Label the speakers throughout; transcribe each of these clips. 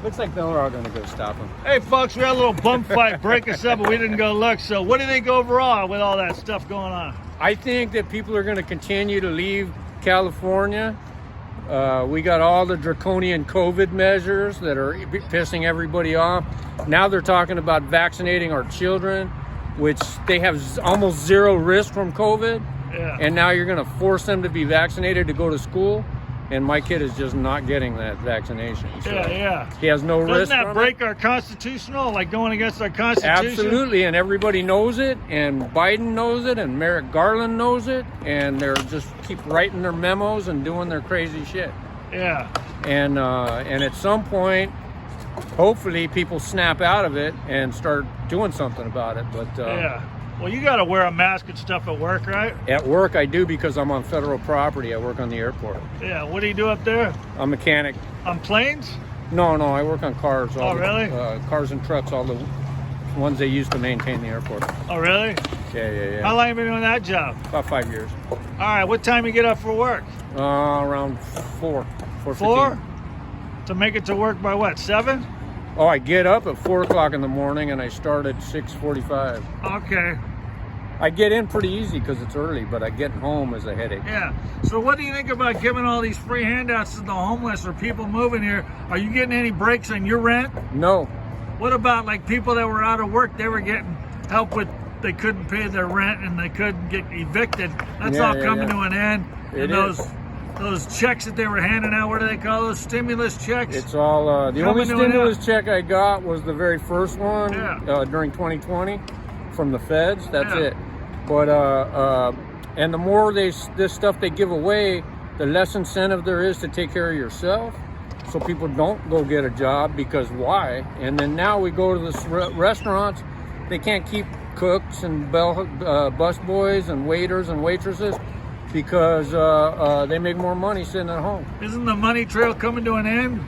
Speaker 1: Looks like they're all going to go stop him.
Speaker 2: Hey, folks, we had a little bum fight break us up, but we didn't go look. So what do you think overall with all that stuff going on?
Speaker 1: I think that people are going to continue to leave California. We got all the draconian COVID measures that are pissing everybody off. Now they're talking about vaccinating our children, which they have almost zero risk from COVID.
Speaker 2: Yeah.
Speaker 1: And now you're going to force them to be vaccinated to go to school. And my kid is just not getting that vaccination. So
Speaker 2: Yeah.
Speaker 1: he has no risk.
Speaker 2: Doesn't that break our constitutional, like going against our constitution?
Speaker 1: Absolutely, and everybody knows it, and Biden knows it, and Merrick Garland knows it, and they're just keep writing their memos and doing their crazy shit.
Speaker 2: Yeah.
Speaker 1: And at some point, hopefully, people snap out of it and start doing something about it. But
Speaker 2: yeah. Well, you got to wear a mask and stuff at work, right?
Speaker 1: At work, I do because I'm on federal property. I work on the airport.
Speaker 2: Yeah. What do you do up there?
Speaker 1: I'm a mechanic.
Speaker 2: On planes?
Speaker 1: No, I work on cars.
Speaker 2: Really?
Speaker 1: Cars and trucks, all the ones they use to maintain the airport.
Speaker 2: Oh, really?
Speaker 1: Yeah.
Speaker 2: How long have you been doing that job?
Speaker 1: About 5 years.
Speaker 2: All right. What time you get up for work?
Speaker 1: Around 4.
Speaker 2: 4? To make it to work by what, 7?
Speaker 1: Oh, I get up at 4 o'clock in the morning and I start at 6:45.
Speaker 2: Okay.
Speaker 1: I get in pretty easy because it's early, but I get home is a headache.
Speaker 2: Yeah. So what do you think about giving all these free handouts to the homeless or people moving here? Are you getting any breaks on your rent?
Speaker 1: No.
Speaker 2: What about like people that were out of work? They were getting help with, they couldn't pay their rent and they couldn't get evicted. That's all coming to an end.
Speaker 1: It
Speaker 2: and
Speaker 1: is.
Speaker 2: those checks that they were handing out, what do they call those? Stimulus checks?
Speaker 1: It's all, the only stimulus check I got was the very first one during 2020 from the feds. That's it. But, and the more this stuff they give away, the less incentive there is to take care of yourself. So people don't go get a job because why? And then now we go to the restaurants, they can't keep cooks and bus boys and waiters and waitresses because they make more money sitting at home.
Speaker 2: Isn't the money trail coming to an end?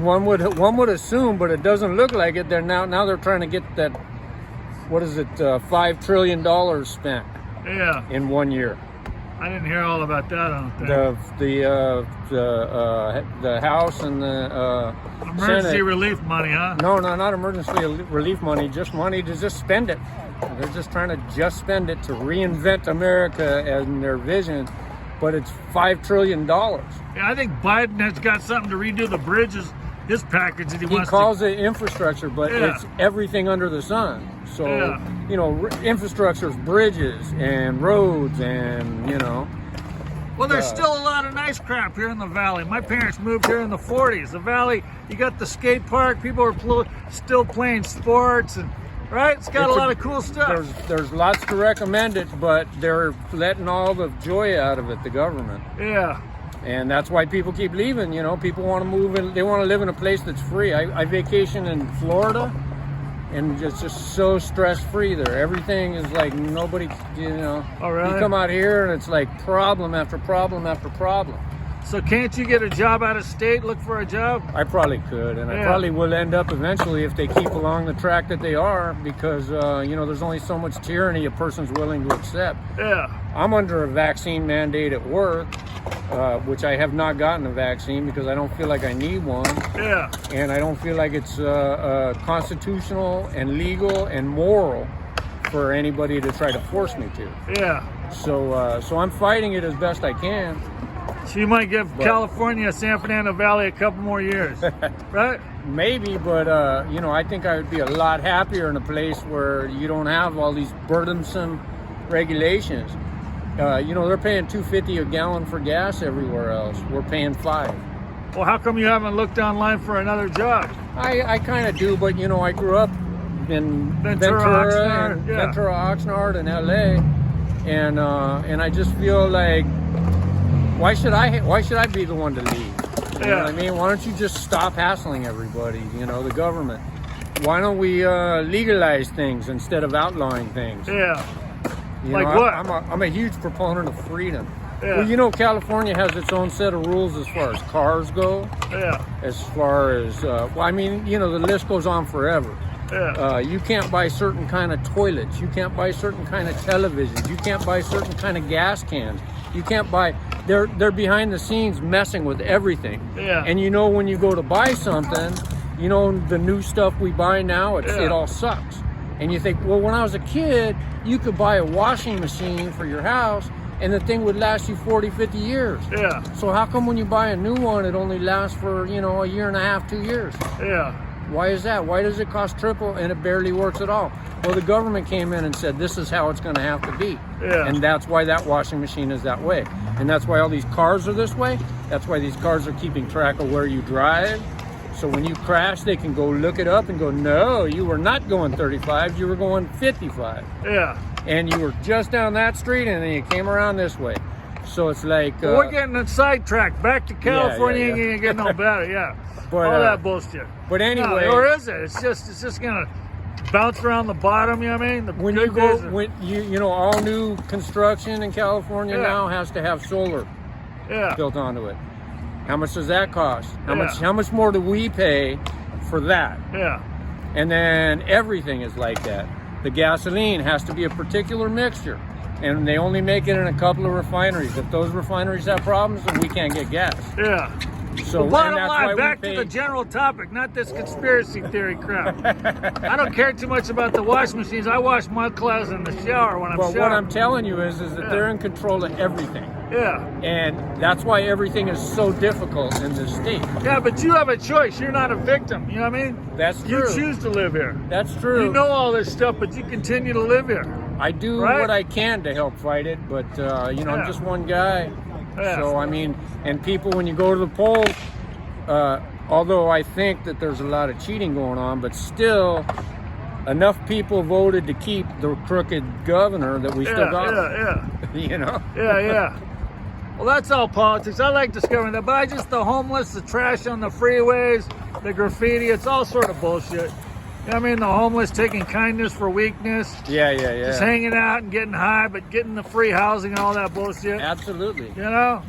Speaker 1: One would assume, but it doesn't look like it. Now they're trying to get that, what is it, $5 trillion spent in 1 year.
Speaker 2: I didn't hear all about that, I don't think.
Speaker 1: The House and the
Speaker 2: emergency
Speaker 1: Senate.
Speaker 2: relief money, huh?
Speaker 1: No, not emergency relief money, just money to just spend it. They're just trying to just spend it to reinvent America and their vision, but it's $5 trillion.
Speaker 2: Yeah, I think Biden has got something to redo the bridges, his package that he wants to.
Speaker 1: He calls it infrastructure, but it's everything under the sun. So, infrastructure is bridges and roads and,
Speaker 2: Well, there's still a lot of nice crap here in the Valley. My parents moved here in the 40s. The Valley, you got the skate park. People are still playing sports, and right? It's got a lot of cool stuff.
Speaker 1: There's lots to recommend it, but they're letting all the joy out of it, the government.
Speaker 2: Yeah.
Speaker 1: And that's why people keep leaving. People want to move in. They want to live in a place that's free. I vacation in Florida, and it's just so stress-free there. Everything is like nobody,
Speaker 2: Oh, really?
Speaker 1: You come out here and it's like problem after problem after problem.
Speaker 2: So can't you get a job out of state, look for a job?
Speaker 1: I probably could, and I probably will end up eventually if they keep along the track that they are, because, there's only so much tyranny a person's willing to accept.
Speaker 2: Yeah.
Speaker 1: I'm under a vaccine mandate at work, which I have not gotten a vaccine because I don't feel like I need one.
Speaker 2: Yeah.
Speaker 1: And I don't feel like it's constitutional and legal and moral for anybody to try to force me to.
Speaker 2: Yeah.
Speaker 1: So I'm fighting it as best I can.
Speaker 2: So you might give California, San Fernando Valley a couple more years, right?
Speaker 1: Maybe, but I think I would be a lot happier in a place where you don't have all these burdensome regulations. They're paying $2.50 a gallon for gas everywhere else. We're paying $5.
Speaker 2: Well, how come you haven't looked online for another job?
Speaker 1: I kind of do, but I grew up in Ventura, Oxnard, and LA, and I just feel like, why should I be the one to leave? You know what I mean? Why don't you just stop hassling everybody? The government. Why don't we legalize things instead of outlawing things?
Speaker 2: Yeah.
Speaker 1: Like
Speaker 2: what?
Speaker 1: I'm a huge proponent of freedom.
Speaker 2: Yeah.
Speaker 1: Well, California has its own set of rules as far as cars go.
Speaker 2: Yeah.
Speaker 1: As far as, the list goes on forever.
Speaker 2: Yeah.
Speaker 1: You can't buy certain kind of toilets. You can't buy certain kind of televisions. You can't buy certain kind of gas cans. You can't buy. They're behind the scenes messing with everything.
Speaker 2: Yeah.
Speaker 1: And you know, when you go to buy something, you know, the new stuff we buy now, it all sucks. And you think, well, when I was a kid, you could buy a washing machine for your house and the thing would last you 40, 50 years.
Speaker 2: Yeah.
Speaker 1: So how come when you buy a new one, it only lasts for, you know, a year and a half, 2 years?
Speaker 2: Yeah.
Speaker 1: Why is that? Why does it cost triple and it barely works at all? Well, the government came in and said, this is how it's going to have to be.
Speaker 2: Yeah.
Speaker 1: And that's why that washing machine is that way. And that's why all these cars are this way. That's why these cars are keeping track of where you drive. So when you crash, they can go look it up and go, no, you were not going 35, you were going 55.
Speaker 2: Yeah.
Speaker 1: And you were just down that street and then you came around this way. So it's like...
Speaker 2: Well, we're getting it sidetracked. Back to California,
Speaker 1: yeah.
Speaker 2: You ain't getting no better, yeah.
Speaker 1: But,
Speaker 2: all that bullshit.
Speaker 1: But anyway...
Speaker 2: No, or is it? It's just gonna bounce around the bottom, you know what I mean?
Speaker 1: When you go, when you know, all new construction in California now has to have solar built onto it. How much does that cost? How much more do we pay for that?
Speaker 2: Yeah.
Speaker 1: And then everything is like that. The gasoline has to be a particular mixture, and they only make it in a couple of refineries. If those refineries have problems, then we can't get gas.
Speaker 2: Yeah.
Speaker 1: So
Speaker 2: well, bottom line, back to the general topic, not this conspiracy theory crap. I don't care too much about the washing machines. I wash my clothes in the shower when I'm showering.
Speaker 1: But what I'm telling you is that they're in control of everything.
Speaker 2: Yeah.
Speaker 1: And that's why everything is so difficult in this state.
Speaker 2: Yeah, but you have a choice. You're not a victim. You know what I mean?
Speaker 1: That's true.
Speaker 2: You choose to live here.
Speaker 1: That's true.
Speaker 2: You know all this stuff, but you continue to live here.
Speaker 1: I do what I can to help fight it, but you know, I'm just one guy.
Speaker 2: Yeah.
Speaker 1: So I mean, and people, when you go to the polls, although I think that there's a lot of cheating going on, but still enough people voted to keep the crooked governor that we still got. You know?
Speaker 2: Yeah. Well, that's all politics. I like discovering that, but the homeless, the trash on the freeways, the graffiti, it's all sort of bullshit. You know what I mean? The homeless taking kindness for weakness.
Speaker 1: Yeah.
Speaker 2: Just hanging out and getting high, but getting the free housing and all that bullshit.
Speaker 1: Absolutely.
Speaker 2: You know?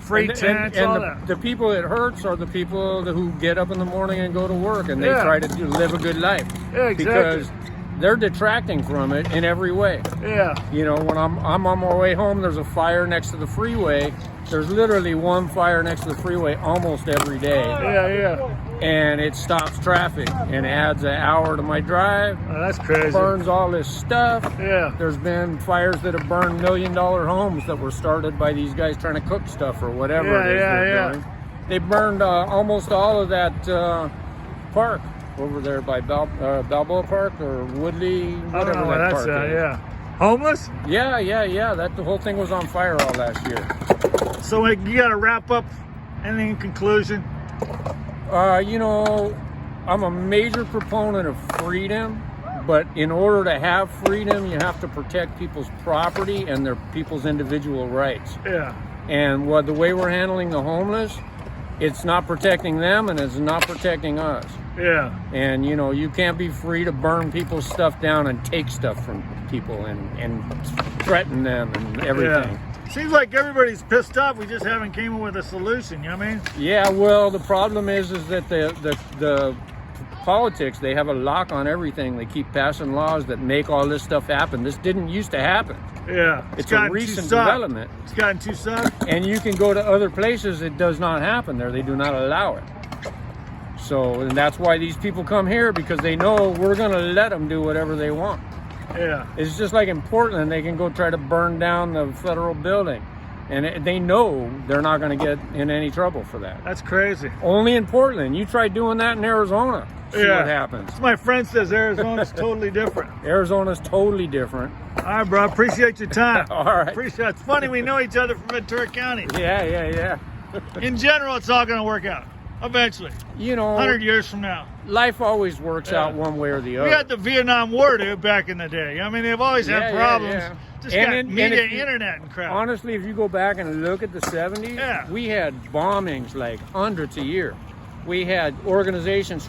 Speaker 2: Free tents, all that.
Speaker 1: The people it hurts are the people who get up in the morning and go to work and they try to live a good life.
Speaker 2: Yeah, exactly.
Speaker 1: Because they're detracting from it in every way.
Speaker 2: Yeah.
Speaker 1: You know, when I'm on my way home, there's a fire next to the freeway. There's literally one fire next to the freeway almost every day.
Speaker 2: Yeah.
Speaker 1: And it stops traffic and adds an hour to my drive.
Speaker 2: Oh, that's crazy.
Speaker 1: Burns all this stuff.
Speaker 2: Yeah.
Speaker 1: There's been fires that have burned $1 million homes that were started by these guys trying to cook stuff or whatever it is they're doing. They burned almost all of that park over there by Balboa Park or Woodley, whatever that park is.
Speaker 2: Yeah. Homeless?
Speaker 1: Yeah. The whole thing was on fire all last year.
Speaker 2: So you got to wrap up. Anything in conclusion?
Speaker 1: You know, I'm a major proponent of freedom, but in order to have freedom, you have to protect people's property and their people's individual rights.
Speaker 2: Yeah.
Speaker 1: And the way we're handling the homeless, it's not protecting them and it's not protecting us.
Speaker 2: Yeah.
Speaker 1: And you know, you can't be free to burn people's stuff down and take stuff from people and threaten them and everything.
Speaker 2: Yeah. Seems like everybody's pissed off. We just haven't came up with a solution, you know what I mean?
Speaker 1: Yeah, well, the problem is that the politics, they have a lock on everything. They keep passing laws that make all this stuff happen. This didn't used to happen.
Speaker 2: Yeah.
Speaker 1: It's a recent development.
Speaker 2: It's gotten too soft.
Speaker 1: And you can go to other places, it does not happen there. They do not allow it. So, and that's why these people come here, because they know we're going to let them do whatever they want.
Speaker 2: Yeah.
Speaker 1: It's just like in Portland, they can go try to burn down the federal building. And they know they're not going to get in any trouble for that.
Speaker 2: That's crazy.
Speaker 1: Only in Portland. You try doing that in Arizona. See what happens.
Speaker 2: My friend says Arizona's totally different.
Speaker 1: Arizona's totally different.
Speaker 2: All right, bro. Appreciate your time.
Speaker 1: All right.
Speaker 2: Appreciate it. It's funny we know each other from Ventura County.
Speaker 1: Yeah.
Speaker 2: In general, it's all going to work out. Eventually.
Speaker 1: You know,
Speaker 2: 100 years from now.
Speaker 1: Life always works out one way or the other.
Speaker 2: We had the Vietnam War, dude, back in the day. I mean, they've always had problems. Just got media, internet, and crap.
Speaker 1: Honestly, if you go back and look at the 70s, we had bombings like hundreds a year. We had organizations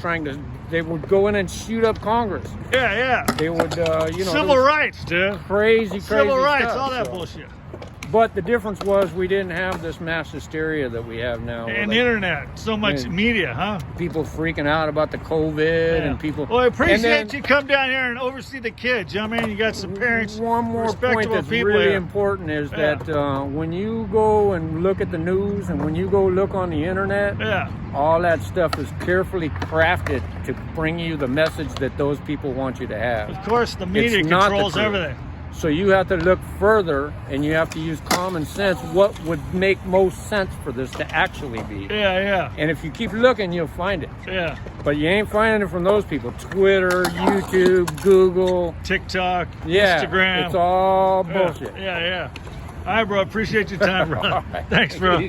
Speaker 1: they would go in and shoot up Congress.
Speaker 2: Yeah.
Speaker 1: They would,
Speaker 2: Civil rights, dude.
Speaker 1: Crazy
Speaker 2: Civil rights,
Speaker 1: stuff,
Speaker 2: all that bullshit.
Speaker 1: But the difference was we didn't have this mass hysteria that we have now.
Speaker 2: And the internet, so much media, huh?
Speaker 1: People freaking out about the COVID and people.
Speaker 2: Well, I appreciate you come down here and oversee the kids. I mean, you got some parents.
Speaker 1: One more point that's really important is that when you go and look at the news and when you go look on the internet, all that stuff is carefully crafted to bring you the message that those people want you to have.
Speaker 2: Of course, the media controls everything.
Speaker 1: So you have to look further and you have to use common sense. What would make most sense for this to actually be? And if you keep looking, you'll find it. But you ain't finding it from those people. Twitter, YouTube, Google,
Speaker 2: TikTok, Instagram.
Speaker 1: It's all bullshit.
Speaker 2: All right, bro. Appreciate your time, bro. Thanks, bro.